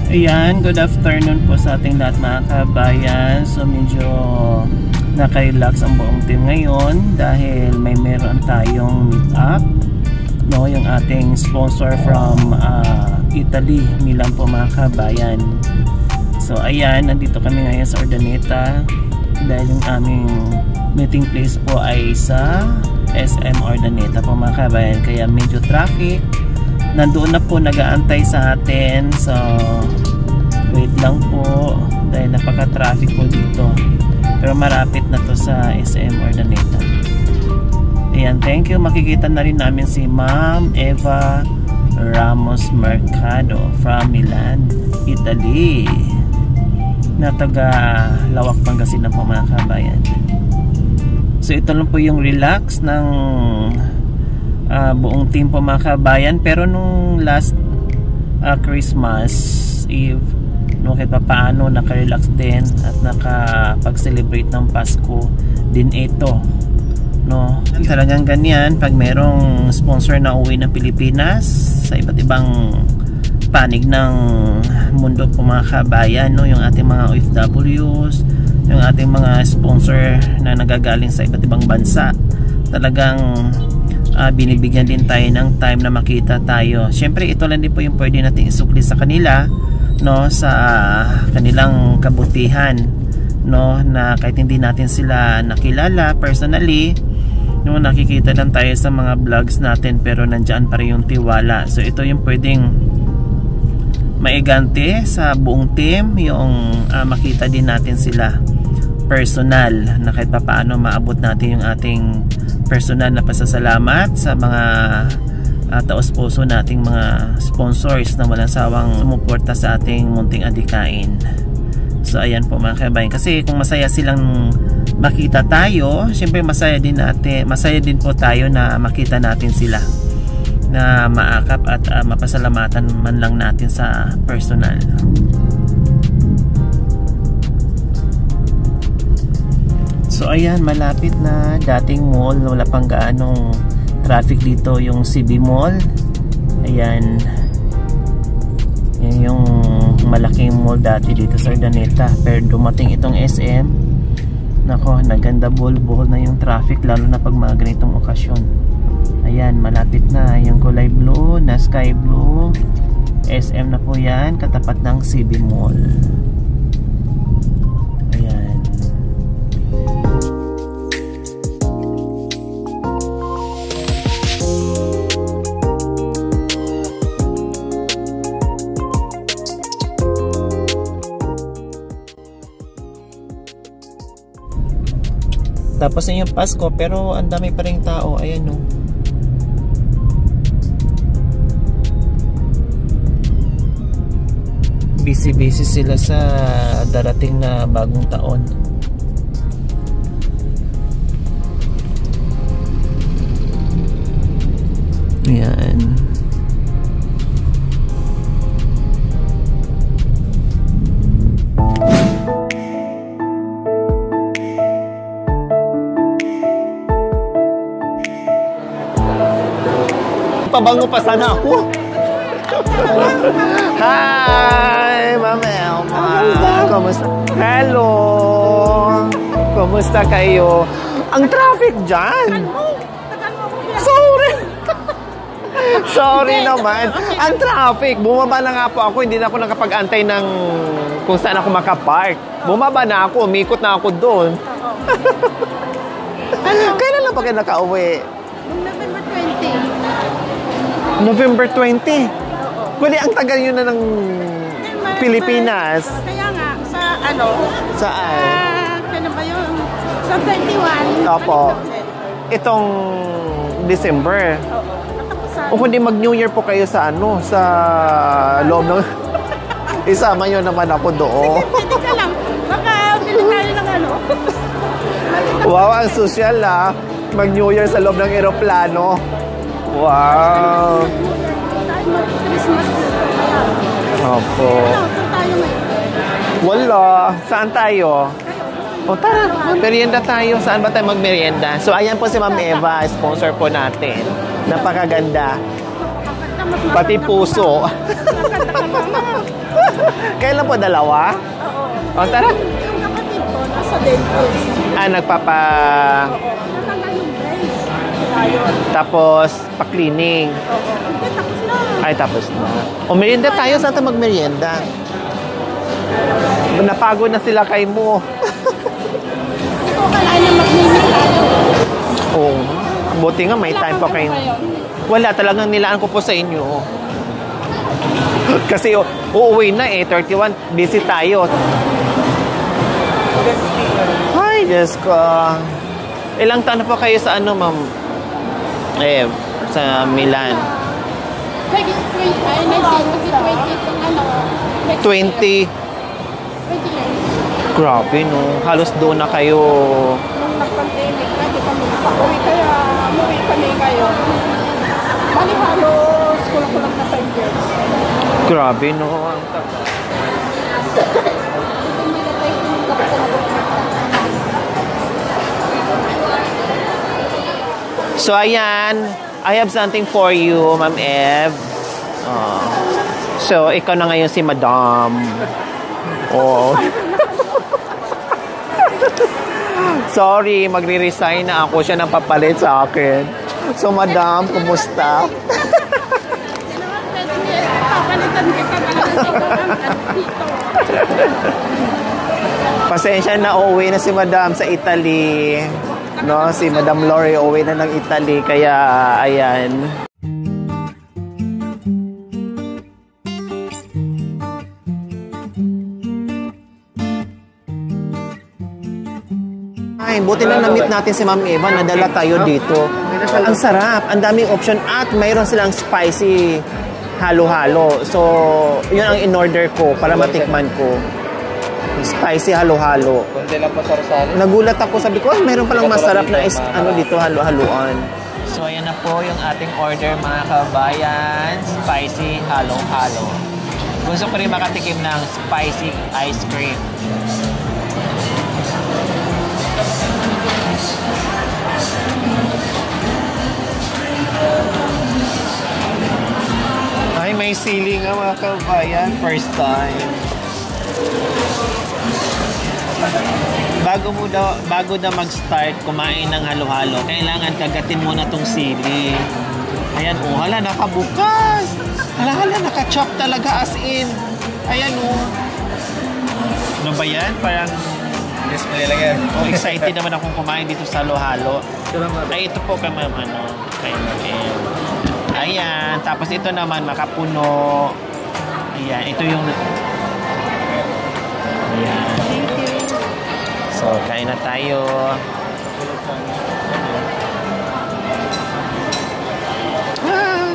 Ayan, good afternoon po sa ating lahat mga kabayan. So medyo naka-relax ang buong team ngayon dahil meron tayong meet up, no, yung ating sponsor from Italy, Milan po mga kabayan. So ayan, nandito kami ngayon sa Urdaneta dahil yung aming meeting place po ay sa SM Urdaneta po mga kabayan, kaya medyo traffic. Nandoon na po nag-aantay sa atin, so wait lang po dahil napaka-traffic po dito, pero marapit na to sa SM Urdaneta. Ayan, thank you. Makikita na rin namin si Ma'am Eva Ramos Mercado from Milan, Italy, na taga Lawak, Pangasinan po mga kabayan. So ito lang po yung relax ng buong team po mga kabayan. Pero nung last Christmas Eve, no, kahit pa paano naka-relax din at nakapag-celebrate ng Pasko din ito, no. Talagang ganyan pag merong sponsor na uwi ng Pilipinas sa iba't ibang panig ng mundo po mga kabayan, no, yung ating mga OFWs, yung ating mga sponsor na nagagaling sa iba't ibang bansa, talagang binibigyan din tayo ng time na makita tayo. Siyempre ito lang din po yung pwede natin isukli sa kanila, no, sa kanilang kabutihan, no, na kahit hindi natin sila nakilala personally, no, nakikita lang tayo sa mga vlogs natin pero nandyan pa rin yung tiwala. So ito yung pwedeng maigante sa buong team, yung makita din natin sila personal, na kahit pa paano maabot natin yung ating personal na pasasalamat sa mga taos-puso nating mga sponsors na walang sawang sumuporta sa ating munting adikain. So ayan po mga kabayan, kasi kung masaya silang makita tayo, syempre masaya din po tayo na makita natin sila, na maakap at mapasalamatan man lang natin sa personal. So ayan, malapit na dating mall, wala pang gaanong traffic dito, yung CB Mall. Ayan, yan yung malaking mall dati dito sa Urdaneta, pero dumating itong SM, nako, naganda buhol-buhol na yung traffic, lalo na pag mga ganitong okasyon. Ayan, malapit na yung kulay blue na sky blue SM na po yan, katapat ng CB Mall. Ayan. Tapos na yung Pasko pero ang dami pa ring tao. Ayan, no. Busy sila sa darating na bagong taon. Ayan. Pabango pa sana ako. Hi, Ma'am Elma. Kumusta? Hello. Kumusta kayo? Ang traffic dyan. Sorry. Sorry naman. Ang traffic. Bumaba na nga po ako. Hindi na ako nakapag-antay ng kung saan ako makapark. Bumaba na ako. Umikot na ako doon. Kailan lang ba kayo nakauwi? November 20. Kundi ang tagal yun na ng Pilipinas. Kaya nga, sa ano? Saan? Ano ba yun? Sa 21. Opo. Itong December. Oo. O kundi mag-New Year po kayo sa ano? Sa loob ng... Isama nyo naman ako doon. Pwede ka lang. Baka pili tayo ng ano. Wow, ang social ah. Mag-New Year sa loob ng eroplano. Wow. Christmas dito. Opo. Saan tayo ngayon? Wala. Saan tayo? O tara, merienda tayo. Saan ba tayo magmerienda? So ayan po si Ma'am Eva, sponsor po natin. Napakaganda. Pati puso. Kailan po, dalawa? Oo. O, tara. Yung kapatid ko, nasa dentist. Nagpapa... Oo. Natanggal yung brace. Ayun. Tapos, pa-cleaning. Oo. Hindi, tapos na. Ay, tapos na. O, merienda tayo. Saan tayo mag-merienda? Napagod na sila kay mo. Hindi ko kailangan na mag-mini tayo. Oo. Buti nga, may time pa kayo. Wala, talagang nilaan ko po sa inyo. Kasi uuwi na 31. Busy tayo. Hi, Diyos ko. Ilang taon na po kayo sa ano, ma'am? Sa Milan. 20. 20 years. Grabe, no? Halos doon na kayo. Nung nag-pandemic na, di kami nakauwi kaya umuwi kami ngayon. Bali halos kulang-kulang na 5 years. Grabe, no? So, ayan. I have something for you, Ma'am Ev. So, ikaw na ngayon si Madam. Oh. Sorry, magre-resign na ako. Siya nang papalit sa akin. So, Madam, kumusta? Papalitan kita dito. Pasensya na, uuwi na si Madam sa Italy. No, si Madam Lori uuwi na ng Italy. Kaya, ayan. Ay, buti na na-meet natin si Ma'am Eva. Nadala tayo dito. Ang sarap. Ang daming option. At mayroon silang spicy halo-halo. So, yun ang in-order ko para matikman ko. Spicy halo-halo. Kundi lang po sa Rosales. Nagulat ako. Sabi ko, mayroon palang masarap na ano dito, halo-haloan. So, ayan na po yung ating order, mga kabayan. Spicy halo-halo. Gusto ko rin makatikim ng spicy ice cream. Ay, may sili nga, mga kabayan. First time. Bago na mag-start kumain ng halo-halo, kailangan kagatin muna tong sili. Ayan, oh, hala, nakabukas. Hala, naka-chop talaga as in. Ayan, oh. Ano ba yan? Parang Yes, may lagyan. excited naman akong kumain dito sa halo-halo. Ay, ito po kay ma'am, kay ma'am. Ayan, tapos ito naman, makapuno. Ayan, ito yung... Ayan. So, kain na tayo.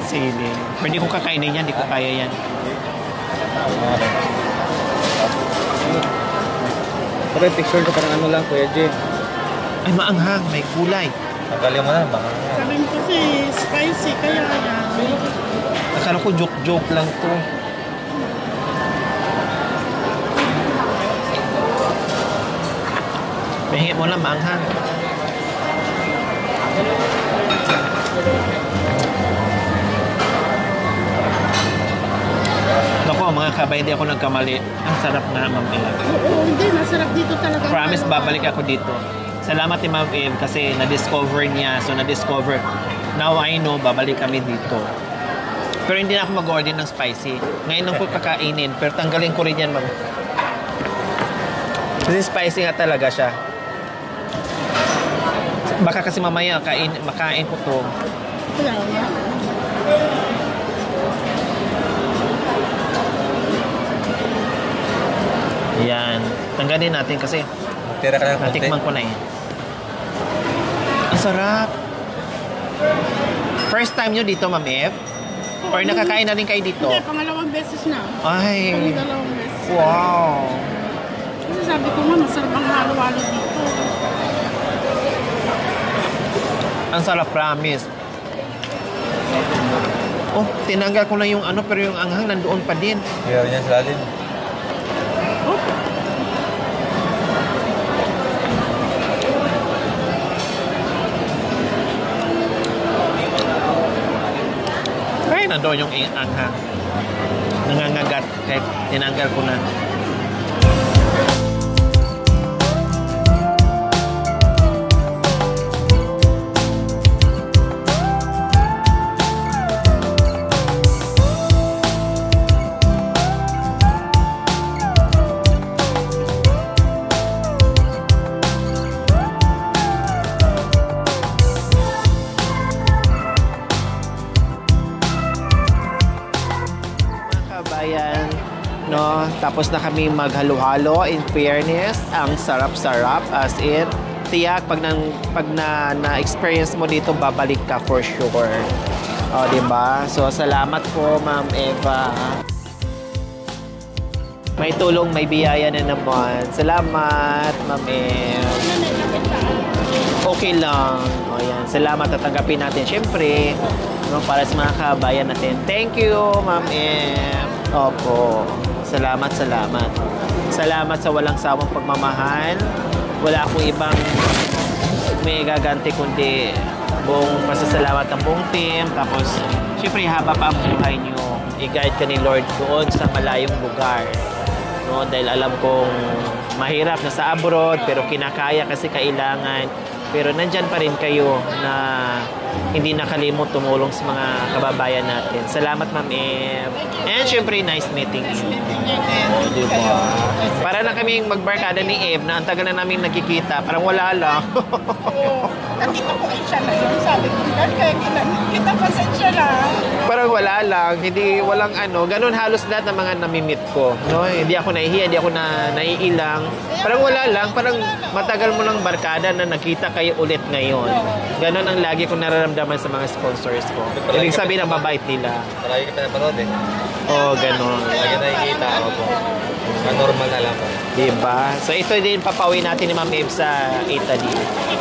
Sili. Pwede ko kakainin yan, hindi ko kaya yan. Pero yung picture ko parang ano lang, Kuya Jay. Ay, maanghang, may kulay. Nagaling mo na, baka. Sabi mo kasi spicy, kaya yan. Akala ko joke-joke lang to. Mahingit mo lang, maanghang. Naku, mga kabay, hindi ako nagkamali. Ang sarap nga, Ma'am Eve. Oo, hindi. Masarap dito talaga. Promise, babalik ako dito. Salamat ni Ma'am Eve kasi na-discover niya. So, na-discover. Now I know, babalik kami dito. Pero hindi na ako mag-order ng spicy. Ngayon lang ko kakainin. Pero tanggalin ko rin yan, Ma'am. Kasi spicy nga talaga siya. Baka kasi mamaya makain ko to. Wala yan. Ayan. Tanggalin natin kasi Tira ka lang konti. natikman ko na eh. Ang sarap. First time nyo dito, Ma'am Eve? Or nakakain na rin kayo dito? Hindi, pangalawang beses na. Ay. Pangalawang beses. Wow. Kasi sabi ko nga, masarap ang halo-halo dito. Ang sarap, promise. Oh, tinanggal ko na yung ano, pero yung anghang nandoon pa din. Kaya rin yan sa lalim. Ay, nandoon yung anghang. Nangangagat ugat. Kaya tinanggal ko na. Ayan, no? Tapos na kami maghalo-halo. In fairness, ang sarap-sarap. As in, tiyak, pag na-experience mo dito, babalik ka for sure. O, diba? So, salamat po, Ma'am Eva. May tulong, may biyaya na naman. Salamat, Ma'am Eva. Okay lang. O, yan. Salamat, tatanggapin natin. Siyempre, no, para sa mga kabayan natin. Thank you, Ma'am Eva. Opo. Salamat, salamat. Salamat sa walang sawang pagmamahal. Wala akong ibang may gaganti kundi buong pasasalamat ng buong team. Tapos, syempre, haba pa ang buhay nyo. I-guide ka ni Lord doon sa malayong lugar. No? Dahil alam kong mahirap na sa abroad, pero kinakaya kasi kailangan. Pero nandyan pa rin kayo na hindi nakalimot tumulong sa mga kababayan natin. Salamat, Ma'am Em. And syempre, nice meeting you. Oh, diba? Para na kaming magbarkada ni Em na ang tagal na namin nagkikita. Parang wala lang. Oo. Nakita ko siya na yun. Sabi ko, kaya kita pasensya lang. Parang wala lang. Hindi, walang ano. Ganun halos lahat ng mga namimit ko. No? Hindi ako nahihiya, hindi ako naiilang. Parang wala lang. Parang matagal mo ng barkada na nakita kayo ulit ngayon. Ganun ang lagi kong nararamdaman sa mga sponsors ko. Ibig sabihin, ang mabait nila. Palagi kita napanood eh. Oo, ganun. Palagi nakikita ako po. Normal na lang po. Diba? So ito din papawin natin ni Ma'am Eve sa Italy.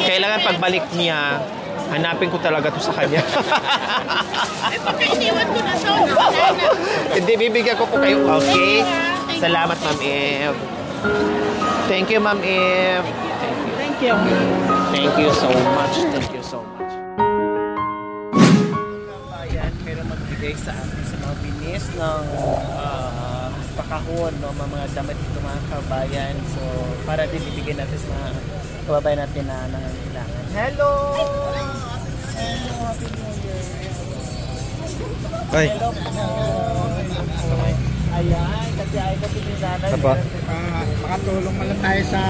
Kailangan pagbalik niya, hanapin ko talaga to sa kanya. Iniwan ko na to. Hindi, bibigyan ko po kayo. Okay? Salamat, Ma'am Eve. Thank you, Ma'am Eve. Thank you. Thank you so much. Thank you so much. Ayan, pero magbigay sa atin sa mga binis ng pakahon, no, mga damit dito mga kabayan. So, para din ibigay natin sa mga kababayan natin na nangangailangan. Hello! Hello, Happy New Year! Ay. Hello po! Ayan, kasi ay ko pinagdanan. Apa? Makatulong man lang tayo sa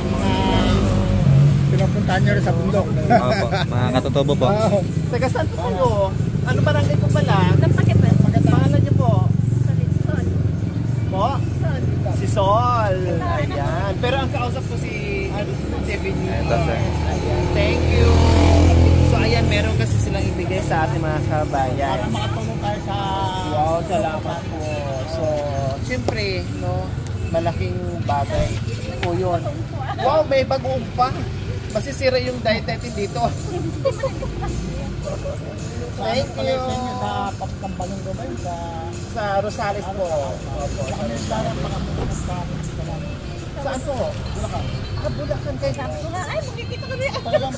mga pinupuntahan nyo rin sa bundok. Opo, mga katotobo po. Taga saan po kayo? Ano barangay po pala? Napakit ba? Pangalan niyo po? Sol. Po? Si Sol. Ayan. Pero ang kausap ko si Vinny. Ito, sir. Ayan. Thank you. So ayan, meron kasi silang ibigay sa ating mga kabayan. Para makatulong tayo sa... Wow, salamat po. So, siyempre, no, malaking bagay po yun. Wow, may bagoong pa. Masisira yung diet natin dito. Thank you. Sa pagkambalang gabay Sa Rosales po. Opo. Saan po? Bulacan. Bulacan kayo. Sabi ko nga, ay, makikita ko rin. Talagang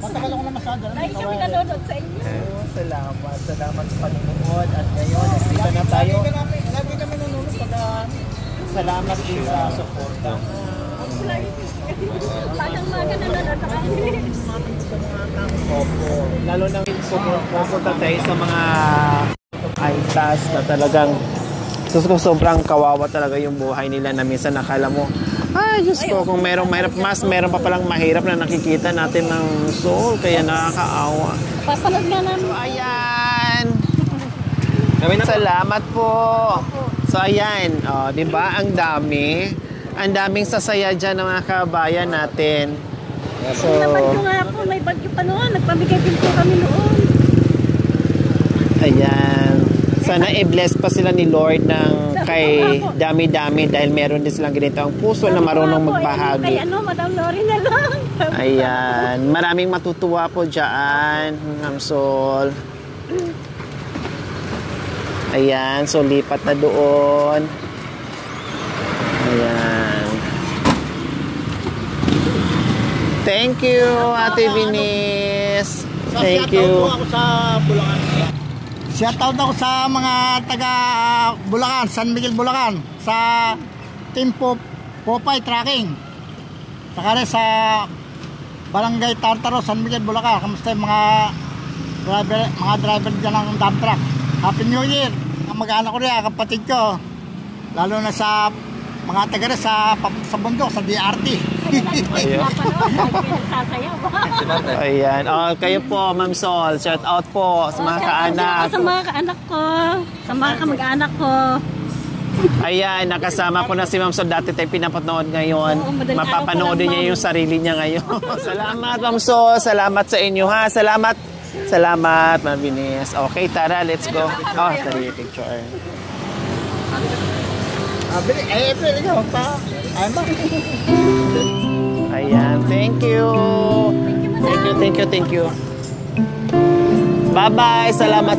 matagal ako na masyado. Dahil kami nanonood sa inyo. Oh, salamat. Salamat sa panonood. At ngayon, dito na tayo. Lagi kami nanonood pag... Salamat din sa suporta. Parang maga nanonood na kami. Opo. Lalo na pupunta tayo sa mga aitas na talagang sobrang kawawa talaga yung buhay nila na minsan nakala mo, ay, Diyos ko, kung meron pa palang mahirap na nakikita natin ng soul, kaya nakakaawa. Papanood nga namin. So, ayan. Salamat po. So, ayan. O, diba? Ang dami. Ang daming sasaya dyan ng mga kabayan natin. So, Naman ko nga ako, may bagyo pa noon. Nagpamigay din po kami noon. ayan. Sana i-bless pa sila ni Lord ng kay dami-dami dahil meron din silang ganito ang puso na marunong magbahagi. Kay Madam Lori na lang. Ayan. Maraming matutuwa po dyan, Ma'am Sol. Ayan. So, lipat na doon. Ayan. Thank you, Ate Vinis. Thank you. Ako sa Bulacan. Shoutout ako sa mga taga Bulacan, San Miguel, Bulacan, sa Team Popeye Tracking. Saka rin sa Barangay Tartaro, San Miguel, Bulacan. Kamusta yung mga driver dyan ng dump truck? Happy New Year! Ang mag-anak ko rin, kapatid ko. Lalo na sa mga taga rin sa bundok, sa DRT. Ayan. Oh, kayo po, Ma'am Sol. Shout out po sa mga kaanak. Sa mga kaanak ko. Sa mga kamag-anak ko. Ayan, nakasama ko na si Ma'am Sol. Dati tayo pinapanood ngayon. Mapapanoodin niya yung sarili niya ngayon. Salamat, Ma'am Sol. Salamat sa inyo, ha. Salamat. Salamat, Ma'am Vines. Okay, tara, let's go. Oh, tara yung picture. Ayan, thank you. Thank you. Bye-bye. Salamat.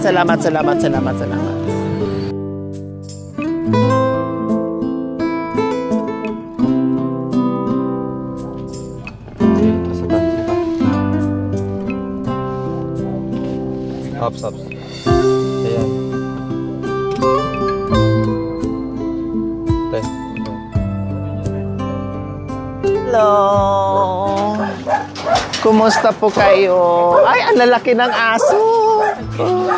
Hops. Ayan. Hello. Kumusta po kayo? Ay, ang lalaki ng aso. Ang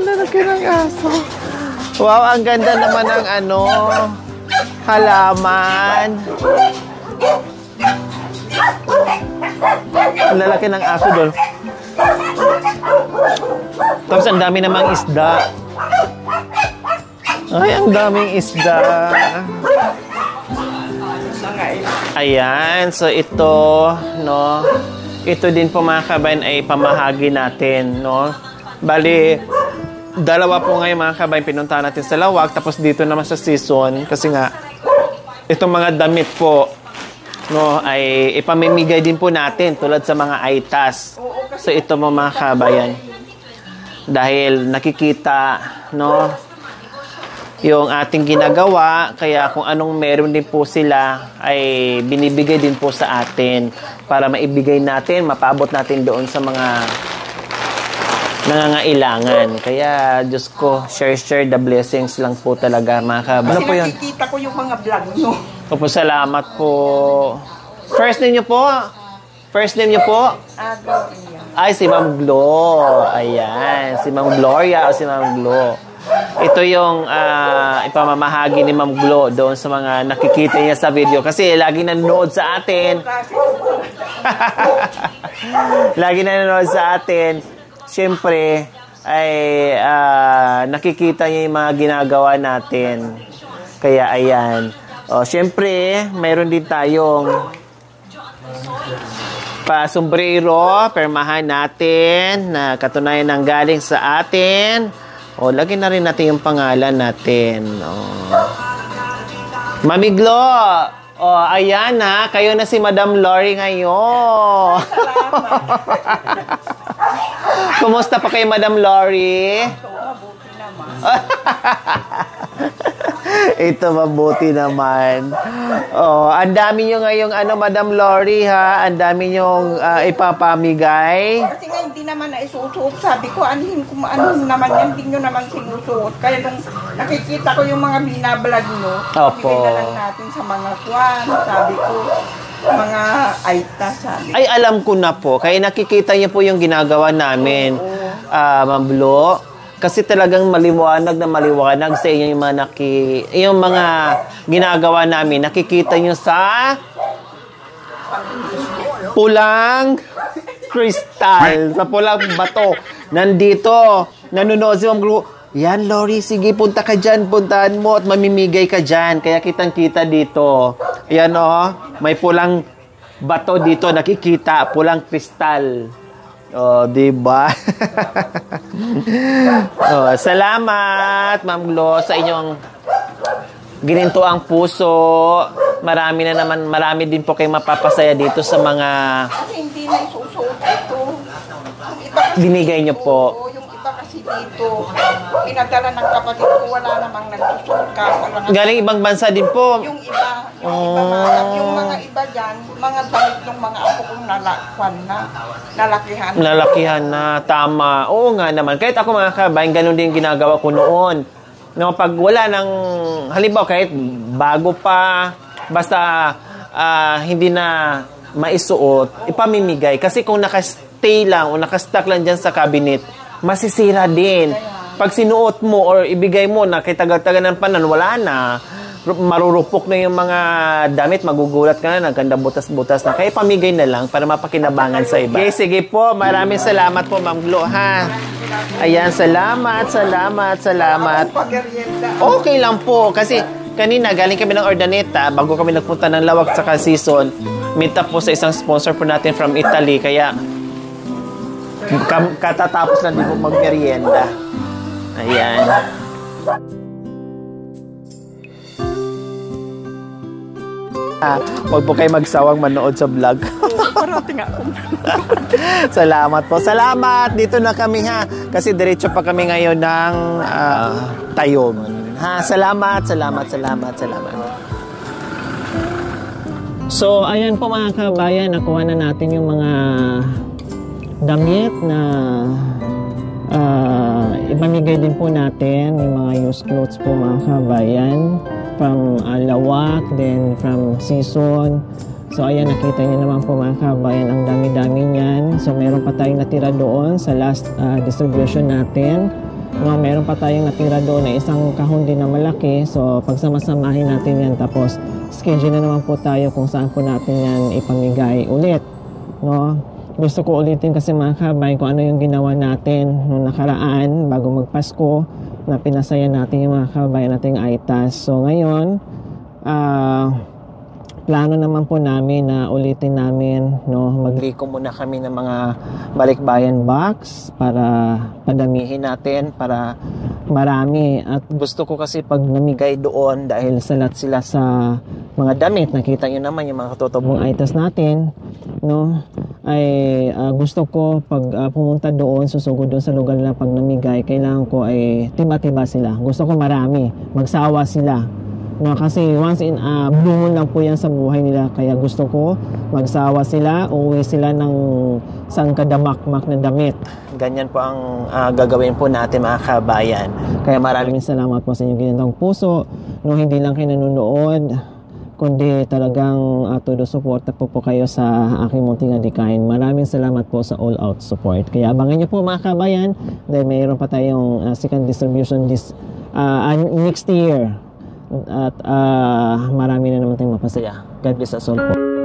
lalaki ng aso. Wow, ang ganda naman ng halaman. Ang lalaki ng aso doon. Tapos ang dami namang isda. Ay, ang daming isda. Ayan, so ito, no, ito din po mga kabayan ay pamahagi natin, no. Bali, dalawa po ngayon mga kabayan pinuntahan natin sa Lawag, tapos dito naman sa season, kasi nga, itong mga damit po, no, ay ipamimigay din po natin, tulad sa mga aitas. So ito mga kabayan, dahil nakikita, no, yung ating ginagawa, kaya kung anong meron din po sila ay binibigay din po sa atin para maibigay natin, mapaabot natin doon sa mga nangangailangan. Kaya Diyos ko, share the blessings lang po talaga mga kabayan. Ano po yun? Nakikita ko yung mga vlog nyo. Opo, salamat po. First name niyo po? Ay, si Ma'am Glo. Ayan, si Ma'am Gloria o si Ma'am Glo. Ito yung ipamamahagi ni Ma'am Glo doon sa mga nakikita niya sa video. Kasi lagi nanonood sa atin. Siyempre, ay nakikita niya yung mga ginagawa natin. Kaya ayan. O, siyempre, mayroon din tayong pa-sombrero, permahan natin na katunayan ng galing sa atin. O, lagyan na rin natin yung pangalan natin. O. Mami Glo, o, ayan ha, kayo na si Madam Lori ngayon. Kumusta pa kay Madam Lori? Ito, mabuti naman. Oh, ang dami nyo ngayong Madam Lori ha, ang dami nyo ipapamigay. Kasi nga hindi naman naisusuot. Sabi ko, anuhin naman yan, hindi nyo naman sinusuot. Kaya nung nakikita ko yung mga binablog nyo, bigay na lang natin sa mga kwan. Sabi ko, mga aita, sabi ko. Ay, alam ko na po. Kaya nakikita niyo po yung ginagawa namin, Ma'am Glo. Kasi talagang maliwanag sa inyo yung mga ginagawa namin. Nakikita nyo sa pulang kristal, sa pulang bato. Nandito, nanonood si Ma'am Glo. Yan, Lori, sige, punta ka dyan, puntahan mo at mamimigay ka dyan. Kaya kitang-kita dito. Yan, may pulang bato dito, nakikita, pulang kristal. Oh, diba? Oh, salamat, Ma'am Glo, sa inyong ginintuang puso. Marami din po kayong mapapasaya dito sa mga Kasi hindi na isusuot ito. binigay nyo po. Yung iba kasi kasi dito. Pinadala ng kapatid ko, wala namang nagsusot ka. Galing ibang bansa din po. Yung iba, yung mga iba dyan, mga damit ng mga apo kong nalakihan. Nalakihan na, tama. Oo nga naman. Kahit ako mga kabayan, ganun din ginagawa ko noon. No, pag wala ng, halimbawa kahit bago pa, basta hindi na maisuot, ipamimigay. Kasi kung nakastay lang o nakastock lang dyan sa cabinet, masisira din. Pag sinuot mo or ibigay mo na kay tagal-tagal ng panan, wala na. Marurupok na yung mga damit, magugulat ka na, nagkanda butas-butas na. Kaya pamigay na lang para mapakinabangan sa iba. Okay, sige po. Maraming salamat po, Ma'am Glo, ha? Ayan, salamat. Okay lang po. Kasi kanina, galing kami ng Ordaneta, bago kami nagpunta ng Lawag sa season, meet up po sa isang sponsor po natin from Italy. Kaya, katatapos lang din po mag-merienda. Ayan. Huwag po kayo magsawang manood sa vlog. Parating ako. Salamat po. Salamat. Dito na kami ha. Kasi diretso pa kami ngayon ng Tayog. Ha, salamat. So, ayan po mga kabayan. Nakuha na natin yung mga damit na ipamigay din po natin. Yung mga used clothes po mga kabayan. From Lawak, then from Season. So ayan, nakita niyo naman po mga kabayan, ang dami-dami niyan. So meron pa tayong natira doon sa last distribution natin. No, meron pa tayong natira doon na isang kahon din na malaki. So pagsamasamahin natin yan, tapos schedule na naman po tayo kung saan po natin yan ipamigay ulit. No? Gusto ko ulitin kasi mga kabayan kung ano yung ginawa natin noong nakaraan bago magpasko, na pinasaya natin yung mga kabayan nating ITAS. So ngayon, plano naman po namin na ulitin namin, no, magliko muna kami ng mga balikbayan box para padamihin natin, para marami. At gusto ko kasi pag namigay doon, dahil salat sila sa mga damit, nakita nyo naman yung mga katutubong ITAS natin, no, ay gusto ko pag pumunta doon, susugod doon sa lugar na pag namigay, kailangan ko ay tiba-tiba sila. Gusto ko marami, magsawa sila. No, kasi once in blue moon lang po yan sa buhay nila, kaya gusto ko magsawa sila, uwi sila ng sangkadamakmak na damit. Ganyan po ang gagawin po natin mga kabayan. Kaya maraming salamat po sa inyong ginandang puso. No, hindi lang kayo nanonood, kundi talagang todo support po kayo sa aking munting adikain. Maraming salamat po sa all-out support. Kaya abangan nyo po mga kabayan, dahil mayroon pa tayong second distribution next year. At marami na naman tayong mapasaya. God bless us all po.